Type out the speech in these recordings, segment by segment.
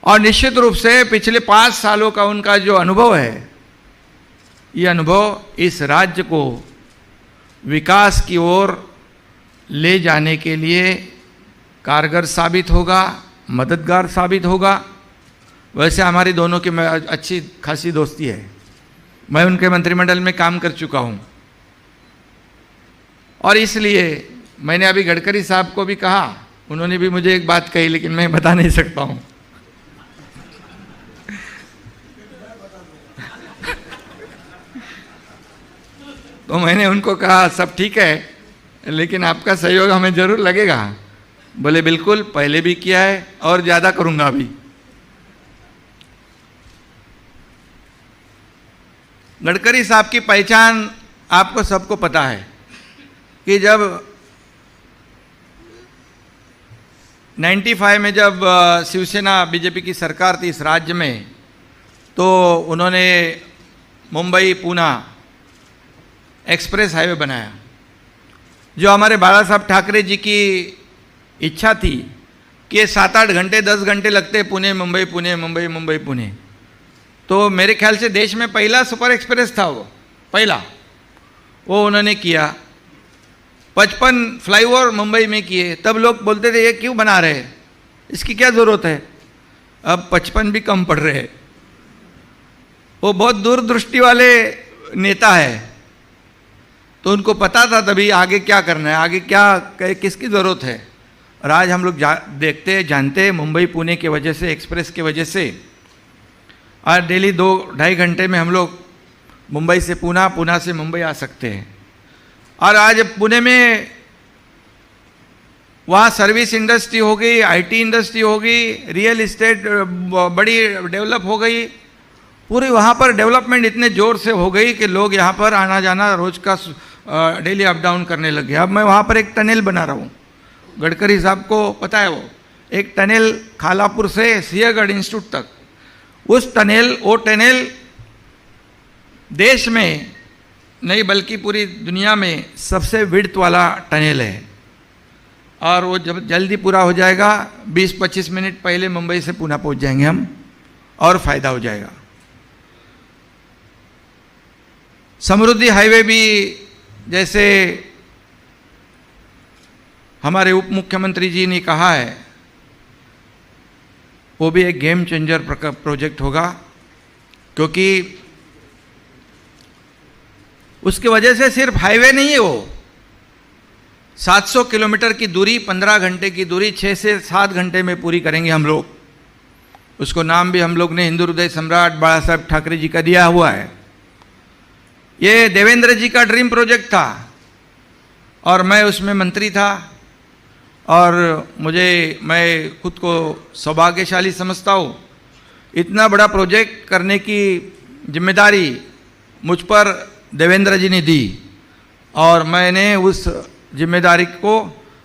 और निश्चित रूप से पिछले 5 सालों का उनका जो अनुभव है, ये अनुभव इस राज्य को विकास की ओर ले जाने के लिए कारगर साबित होगा, मददगार साबित होगा। वैसे हमारी दोनों की अच्छी खासी दोस्ती है, मैं उनके मंत्रिमंडल में काम कर चुका हूँ, और इसलिए मैंने अभी गडकरी साहब को भी कहा, उन्होंने भी मुझे एक बात कही, लेकिन मैं बता नहीं सकता हूँ। तो मैंने उनको कहा सब ठीक है, लेकिन आपका सहयोग हमें जरूर लगेगा। बोले बिल्कुल, पहले भी किया है और ज़्यादा करूँगा अभी। गडकरी साहब की पहचान आपको सबको पता है कि जब 95 में जब शिवसेना बीजेपी की सरकार थी इस राज्य में, तो उन्होंने मुंबई पूना एक्सप्रेस हाईवे बनाया, जो हमारे बाला साहब ठाकरे जी की इच्छा थी कि 7-8 घंटे 10 घंटे लगते पुणे मुंबई पुणे मुंबई मुंबई पुणे। तो मेरे ख्याल से देश में पहला सुपर एक्सप्रेस था वो, पहला वो उन्होंने किया। 55 फ्लाईओवर मुंबई में किए। तब लोग बोलते थे ये क्यों बना रहे, इसकी क्या ज़रूरत है। अब 55 भी कम पड़ रहे हैं। वो बहुत दूरदृष्टि वाले नेता है, तो उनको पता था तभी आगे क्या करना है, आगे क्या किसकी ज़रूरत है। और आज हम लोग देखते जानते हैं, मुंबई पुणे के वजह से, एक्सप्रेस के वजह से आज डेली 2-2.5 घंटे में हम लोग मुंबई से पूना, पूना से मुंबई आ सकते हैं। और आज पुणे में वहाँ सर्विस इंडस्ट्री हो गई, आईटी इंडस्ट्री हो गई, रियल इस्टेट बड़ी डेवलप हो गई। पूरी वहाँ पर डेवलपमेंट इतने ज़ोर से हो गई कि लोग यहाँ पर आना जाना रोज़ का डेली अप डाउन करने लगे। अब मैं वहाँ पर एक टनल बना रहा हूँ, गडकरी साहब को पता है, वो एक टनल खालापुर से सिंहगढ़ इंस्टीट्यूट तक। वो टनल देश में नहीं बल्कि पूरी दुनिया में सबसे विड्थ वाला टनल है, और वो जब जल्दी पूरा हो जाएगा 20-25 मिनट पहले मुंबई से पुणे पहुँच जाएंगे हम, और फ़ायदा हो जाएगा। समृद्धि हाईवे भी, जैसे हमारे उप मुख्यमंत्री जी ने कहा है, वो भी एक गेम चेंजर प्रोजेक्ट होगा, क्योंकि उसकी वजह से सिर्फ हाईवे नहीं है, वो 700 किलोमीटर की दूरी, 15 घंटे की दूरी 6 से 7 घंटे में पूरी करेंगे हम लोग। उसको नाम भी हम लोग ने हिंदू हृदय सम्राट बाला साहब ठाकरे जी का दिया हुआ है। ये देवेंद्र जी का ड्रीम प्रोजेक्ट था, और मैं उसमें मंत्री था, और मैं खुद को सौभाग्यशाली समझता हूँ। इतना बड़ा प्रोजेक्ट करने की जिम्मेदारी मुझ पर देवेंद्र जी ने दी, और मैंने उस जिम्मेदारी को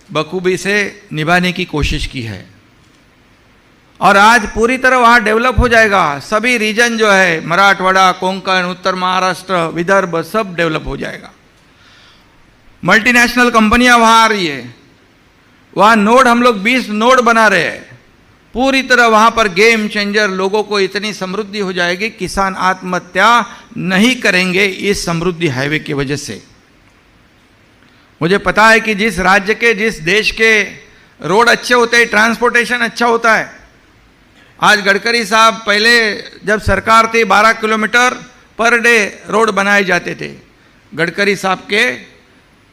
बखूबी से निभाने की कोशिश की है। और आज पूरी तरह वहाँ डेवलप हो जाएगा। सभी रीजन जो है, मराठवाड़ा, कोंकण, उत्तर महाराष्ट्र, विदर्भ, सब डेवलप हो जाएगा। मल्टीनेशनल कंपनियां वहाँ आ रही है, वहाँ नोड हम लोग 20 नोड बना रहे हैं। पूरी तरह वहाँ पर गेम चेंजर, लोगों को इतनी समृद्धि हो जाएगी, किसान आत्महत्या नहीं करेंगे इस समृद्धि हाईवे की वजह से। मुझे पता है कि जिस राज्य के, जिस देश के रोड अच्छे होते हैं, ट्रांसपोर्टेशन अच्छा होता है। आज गडकरी साहब, पहले जब सरकार थी 12 किलोमीटर पर डे रोड बनाए जाते थे। गडकरी साहब के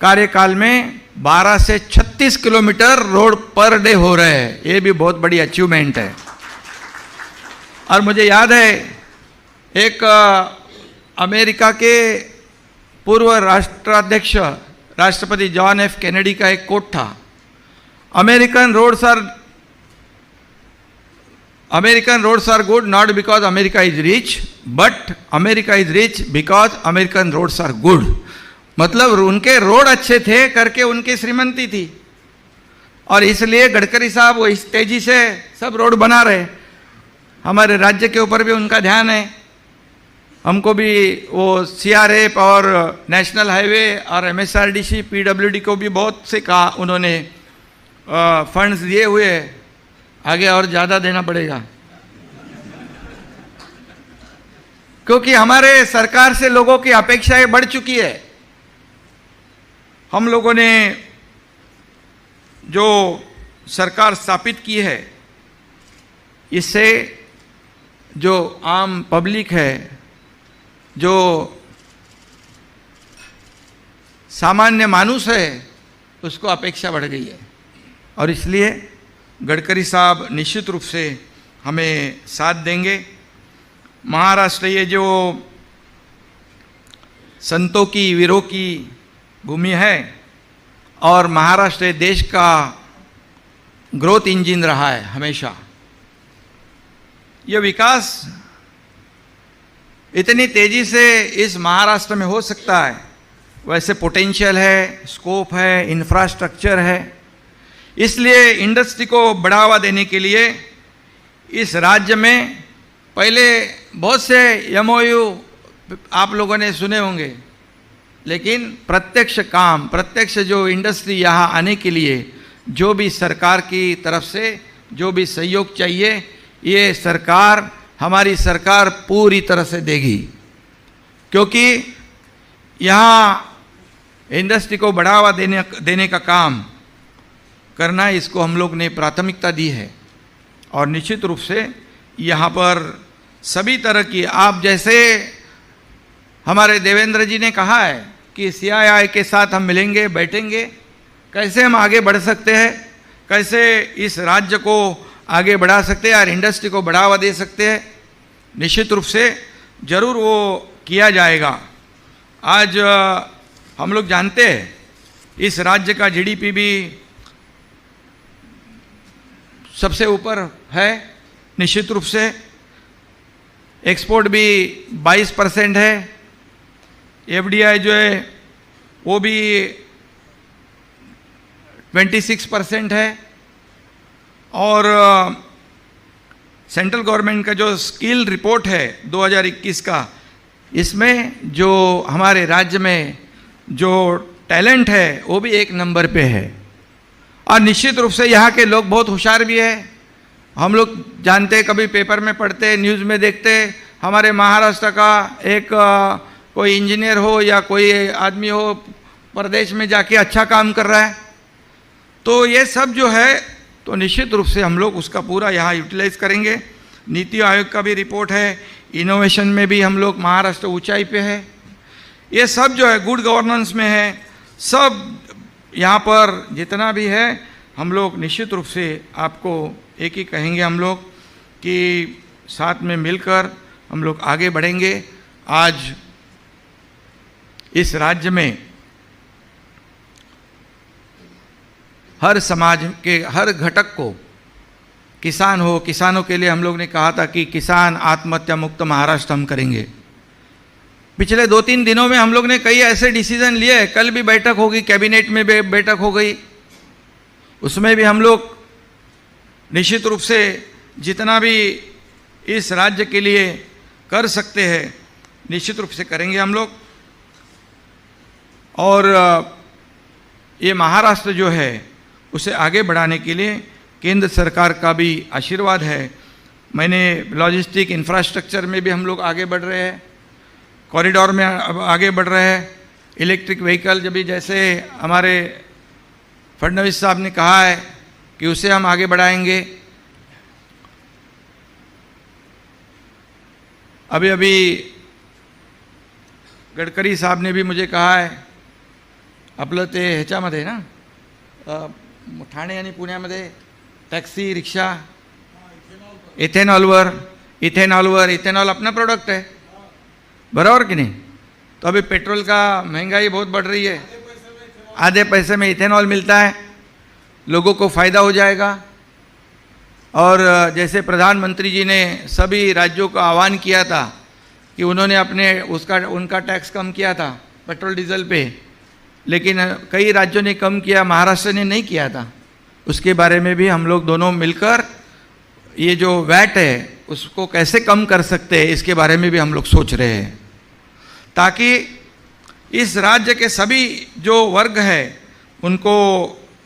कार्यकाल में 12 से 36 किलोमीटर रोड पर डे हो रहे हैं। ये भी बहुत बड़ी अचीवमेंट है। और मुझे याद है, एक अमेरिका के पूर्व राष्ट्राध्यक्ष राष्ट्रपति जॉन एफ कैनेडी का एक कोट था, American roads are good not because America is rich, but America is rich because American roads are good. मतलब उनके रोड अच्छे थे करके उनकी श्रीमंती थी, और इसलिए गडकरी साहब वो इस तेजी से सब रोड बना रहे। हमारे राज्य के ऊपर भी उनका ध्यान है। हमको भी वो CRF और नेशनल हाईवे और MSRDC PWD को भी बहुत से कहा, उन्होंने फंड्स दिए हुए, आगे और ज़्यादा देना पड़ेगा। क्योंकि हमारे सरकार से लोगों की अपेक्षाएं बढ़ चुकी है। हम लोगों ने जो सरकार स्थापित की है, इससे जो आम पब्लिक है, जो सामान्य मानुष है, उसको अपेक्षा बढ़ गई है। और इसलिए गडकरी साहब निश्चित रूप से हमें साथ देंगे। महाराष्ट्र ये जो संतों की, वीरों की भूमि है, और महाराष्ट्र देश का ग्रोथ इंजन रहा है हमेशा। यह विकास इतनी तेजी से इस महाराष्ट्र में हो सकता है, वैसे पोटेंशियल है, स्कोप है, इंफ्रास्ट्रक्चर है। इसलिए इंडस्ट्री को बढ़ावा देने के लिए इस राज्य में पहले बहुत से एमओयू आप लोगों ने सुने होंगे, लेकिन प्रत्यक्ष काम, प्रत्यक्ष जो इंडस्ट्री यहाँ आने के लिए जो भी सरकार की तरफ से जो भी सहयोग चाहिए, ये सरकार, हमारी सरकार पूरी तरह से देगी। क्योंकि यहाँ इंडस्ट्री को बढ़ावा देने का काम करना, इसको हम लोग ने प्राथमिकता दी है। और निश्चित रूप से यहाँ पर सभी तरह की, आप जैसे हमारे देवेंद्र जी ने कहा है कि सीआईआई के साथ हम मिलेंगे, बैठेंगे, कैसे हम आगे बढ़ सकते हैं, कैसे इस राज्य को आगे बढ़ा सकते हैं और इंडस्ट्री को बढ़ावा दे सकते हैं, निश्चित रूप से जरूर वो किया जाएगा। आज हम लोग जानते हैं इस राज्य का जीडीपी भी सबसे ऊपर है, निश्चित रूप से एक्सपोर्ट भी 22% है, एफडीआई जो है वो भी 26% है। और सेंट्रल गवर्नमेंट का जो स्किल रिपोर्ट है 2021 का, इसमें जो हमारे राज्य में जो टैलेंट है वो भी 1 नंबर पे है। और निश्चित रूप से यहाँ के लोग बहुत होशियार भी है। हम लोग जानते, कभी पेपर में पढ़ते, न्यूज़ में देखते, हमारे महाराष्ट्र का एक कोई इंजीनियर हो या कोई आदमी हो, प्रदेश में जाके अच्छा काम कर रहा है। तो ये सब जो है, तो निश्चित रूप से हम लोग उसका पूरा यहाँ यूटिलाइज करेंगे। नीति आयोग का भी रिपोर्ट है, इनोवेशन में भी हम लोग महाराष्ट्र ऊंचाई पे है। ये सब जो है गुड गवर्नेंस में है, सब यहाँ पर जितना भी है, हम लोग निश्चित रूप से आपको एक ही कहेंगे हम लोग कि साथ में मिलकर हम लोग आगे बढ़ेंगे। आज इस राज्य में हर समाज के हर घटक को, किसान हो, किसानों के लिए हम लोग ने कहा था कि किसान आत्महत्या मुक्त महाराष्ट्र हम करेंगे। पिछले 2-3 दिनों में हम लोग ने कई ऐसे डिसीजन लिए, कल भी बैठक होगी, कैबिनेट में भी बैठक हो गई, उसमें भी हम लोग निश्चित रूप से जितना भी इस राज्य के लिए कर सकते हैं, निश्चित रूप से करेंगे हम लोग। और ये महाराष्ट्र जो है उसे आगे बढ़ाने के लिए केंद्र सरकार का भी आशीर्वाद है। मैंने लॉजिस्टिक इंफ्रास्ट्रक्चर में भी हम लोग आगे बढ़ रहे हैं, कॉरिडोर में आगे बढ़ रहे हैं, इलेक्ट्रिक व्हीकल जब भी, जैसे हमारे फडणवीस साहब ने कहा है कि उसे हम आगे बढ़ाएंगे। अभी अभी गडकरी साहब ने भी मुझे कहा है, आपलं ते ह्याच्यामध्ये ना ठाणे आणि पुण्यामध्ये टॅक्सी, रिक्षा, इथेनॉल अपना प्रोडक्ट है, बराबर कि नहीं? तो अभी पेट्रोल का महंगाई बहुत बढ़ रही है, आधे पैसे में इथेनॉल मिलता है, लोगों को फ़ायदा हो जाएगा। और जैसे प्रधानमंत्री जी ने सभी राज्यों को आह्वान किया था कि उन्होंने उनका टैक्स कम किया था पेट्रोल डीजल पे, लेकिन कई राज्यों ने कम किया, महाराष्ट्र ने नहीं किया था। उसके बारे में भी हम लोग दोनों मिलकर ये जो वैट है उसको कैसे कम कर सकते हैं, इसके बारे में भी हम लोग सोच रहे हैं, ताकि इस राज्य के सभी जो वर्ग है उनको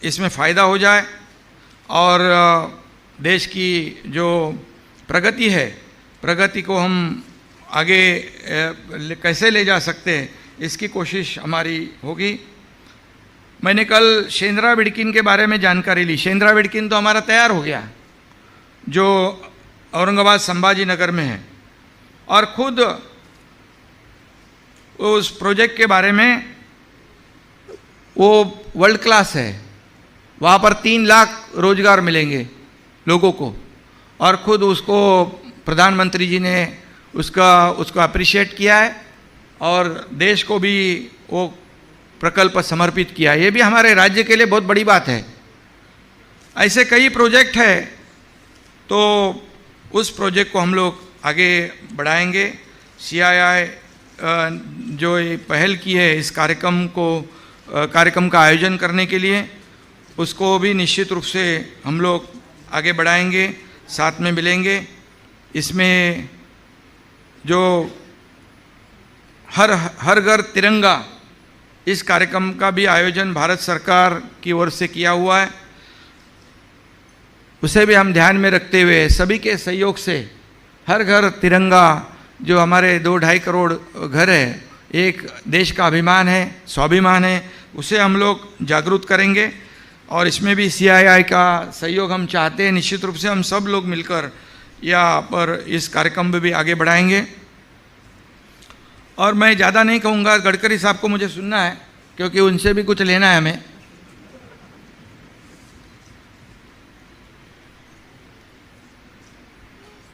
इसमें फ़ायदा हो जाए और देश की जो प्रगति है, प्रगति को हम आगे कैसे ले जा सकते हैं, इसकी कोशिश हमारी होगी। मैंने कल शेंद्रा बिडकिन के बारे में जानकारी ली। शेंद्रा बिडकिन तो हमारा तैयार हो गया, जो औरंगाबाद संभाजी नगर में है, और खुद उस प्रोजेक्ट के बारे में वो वर्ल्ड क्लास है। वहाँ पर 3 लाख रोजगार मिलेंगे लोगों को, और खुद उसको प्रधानमंत्री जी ने उसको अप्रिशिएट किया है और देश को भी वो प्रकल्प समर्पित किया। ये भी हमारे राज्य के लिए बहुत बड़ी बात है। ऐसे कई प्रोजेक्ट है, तो उस प्रोजेक्ट को हम लोग आगे बढ़ाएंगे। CII जो ये पहल की है इस कार्यक्रम का आयोजन करने के लिए, उसको भी निश्चित रूप से हम लोग आगे बढ़ाएंगे, साथ में मिलेंगे। इसमें जो हर घर तिरंगा, इस कार्यक्रम का भी आयोजन भारत सरकार की ओर से किया हुआ है। उसे भी हम ध्यान में रखते हुए सभी के सहयोग से हर घर तिरंगा, जो हमारे 2-2.5 करोड़ घर है, एक देश का अभिमान है, स्वाभिमान है, उसे हम लोग जागरूक करेंगे। और इसमें भी CII का सहयोग हम चाहते हैं। निश्चित रूप से हम सब लोग मिलकर यहाँ पर इस कार्यक्रम में भी आगे बढ़ाएंगे। और मैं ज़्यादा नहीं कहूँगा, गडकरी साहब को मुझे सुनना है, क्योंकि उनसे भी कुछ लेना है हमें।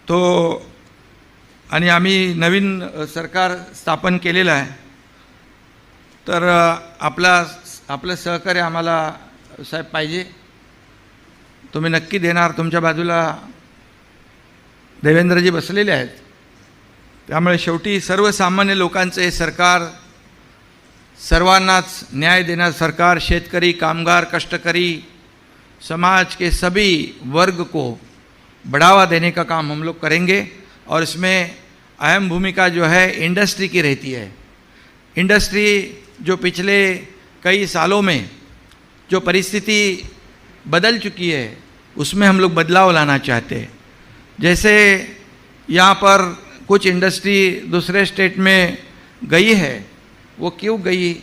तो आणि आम्ही नवीन सरकार स्थापन केलेलं आहे, तर आपलं सहकार्य आम्हाला साहेब पाहिजे। तुम्ही नक्की देणार। तुमच्या बाजूला देवेंद्रजी बसलेले आहेत, त्यामुळे शेवटी सर्वसामान्य लोकांचे सरकार, सर्वांनाच न्याय देना सरकार, शेतकरी, कामगार, कष्टकरी, समाज के सभी वर्ग को बढ़ावा देने का काम हम लोग करेंगे। और इसमें अहम भूमिका जो है इंडस्ट्री की रहती है। इंडस्ट्री जो पिछले कई सालों में जो परिस्थिति बदल चुकी है, उसमें हम लोग बदलाव लाना चाहते हैं। जैसे यहाँ पर कुछ इंडस्ट्री दूसरे स्टेट में गई है, वो क्यों गई,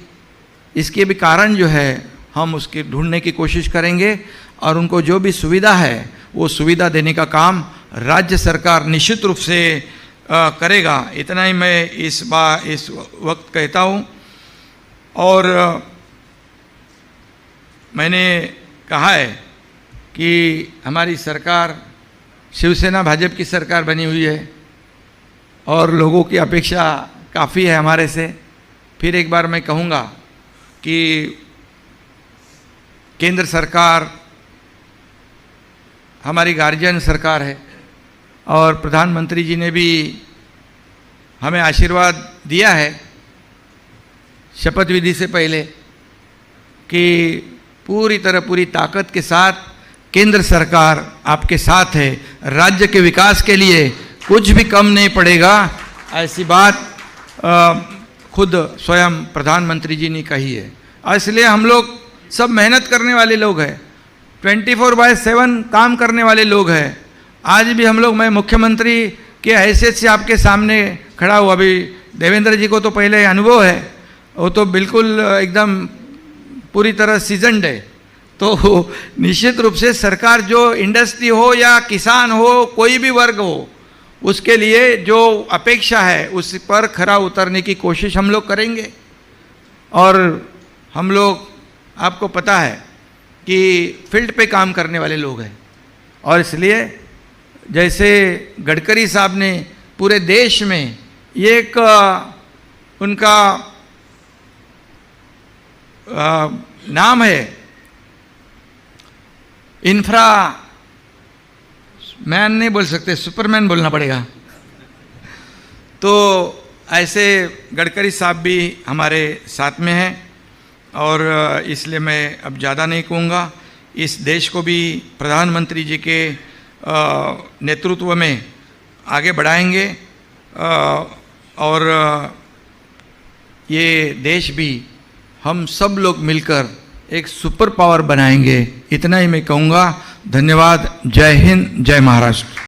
इसके भी कारण जो है हम उसके ढूंढने की कोशिश करेंगे, और उनको जो भी सुविधा है वो सुविधा देने का काम राज्य सरकार निश्चित रूप से करेगा। इतना ही मैं इस वक्त कहता हूँ। और मैंने कहा है कि हमारी सरकार शिवसेना भाजपा की सरकार बनी हुई है और लोगों की अपेक्षा काफ़ी है हमारे से। फिर एक बार मैं कहूँगा कि केंद्र सरकार हमारी गार्जियन सरकार है, और प्रधानमंत्री जी ने भी हमें आशीर्वाद दिया है शपथ विधि से पहले कि पूरी तरह पूरी ताकत के साथ केंद्र सरकार आपके साथ है, राज्य के विकास के लिए कुछ भी कम नहीं पड़ेगा। ऐसी बात खुद स्वयं प्रधानमंत्री जी ने कही है। और इसलिए हम लोग सब मेहनत करने वाले लोग हैं, 24/7 काम करने वाले लोग हैं। आज भी हम लोग, मैं मुख्यमंत्री के हैसियत से आपके सामने खड़ा हूँ। अभी देवेंद्र जी को तो पहले अनुभव है, वो तो बिल्कुल एकदम पूरी तरह सीजनड है। तो निश्चित रूप से सरकार जो इंडस्ट्री हो या किसान हो, कोई भी वर्ग हो, उसके लिए जो अपेक्षा है उस पर खरा उतरने की कोशिश हम लोग करेंगे। और हम लोग, आपको पता है कि फील्ड पे काम करने वाले लोग हैं, और इसलिए जैसे गडकरी साहब ने पूरे देश में एक उनका नाम है, इंफ्रा मैन नहीं बोल सकते, सुपरमैन बोलना पड़ेगा। तो ऐसे गडकरी साहब भी हमारे साथ में हैं, और इसलिए मैं अब ज़्यादा नहीं कहूँगा। इस देश को भी प्रधानमंत्री जी के नेतृत्व में आगे बढ़ाएंगे, और ये देश भी हम सब लोग मिलकर एक सुपर पावर बनाएंगे। इतना ही मैं कहूँगा। धन्यवाद। जय हिंद, जय महाराष्ट्र।